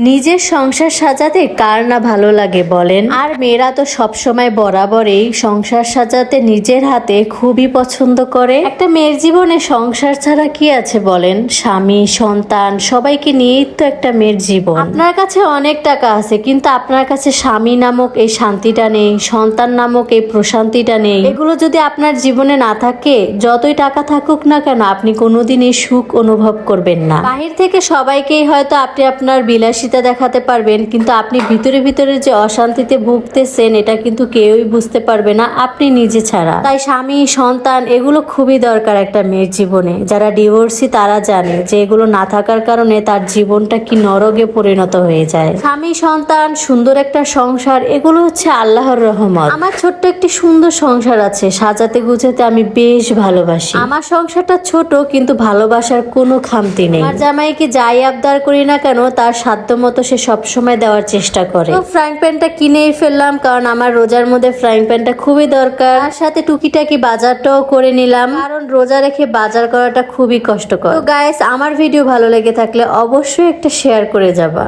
নিজের সংসার সাজাতে কার না ভালো লাগে বলেন। আর মেয়েরা তো সবসময় বরাবরই সংসার সাজাতে নিজের হাতে খুবই পছন্দ করে। একটা মেয়ের জীবনে সংসার ছাড়া কি আছে বলেন? স্বামী, সন্তান সবাইকে নিয়েই তো একটা মেয়ের জীবন। আপনার কাছে অনেক টাকা আছে কিন্তু আপনার কাছে স্বামী নামক এই শান্তিটা নেই, সন্তান নামক এই প্রশান্তিটা নেই। এগুলো যদি আপনার জীবনে না থাকে, যতই টাকা থাকুক না কেন আপনি কোনোদিন এই সুখ অনুভব করবেন না। বাহির থেকে সবাইকেই হয়তো আপনি আপনার বিলাসিতা দেখাতে পারবেন, কিন্তু আপনি ভিতরে ভিতরে যে অশান্তিতে ভুগতেছেন এটা কিন্তু কেউই বুঝতে পারবে না আপনি নিজে ছাড়া। তাই স্বামী, সন্তান এগুলো খুবই দরকার একটা মেয়ের জীবনে। যারা ডিভোর্সি তারা জানে যে এগুলো না থাকার কারণে তার জীবনটা কি নরকে পরিণত হয়ে যায়। স্বামী, সন্তান, সুন্দর একটা সংসার এগুলো হচ্ছে আল্লাহর রহমত। আমার ছোট্ট একটি সুন্দর সংসার আছে, সাজাতে গুছাতে আমি বেশ ভালোবাসি। আমার সংসারটা ছোট কিন্তু ভালোবাসার কোনো খামতি নেই। আমার জামাইকে যাই আবদার করি না কেন তার সাধ্য মতো সে সবসময় দেওয়ার চেষ্টা করে। তো ফ্রাইং প্যানটা কিনেই ফেললাম, কারণ আমার রোজার মধ্যে ফ্রাইং প্যানটা খুবই দরকার। তার সাথে টুকিটাকি বাজারটাও করে নিলাম, কারণ রোজা রেখে বাজার করাটা খুবই কষ্টকর। তো গাইস, আমার ভিডিও ভালো লেগে থাকলে অবশ্যই একটা শেয়ার করে যাবা।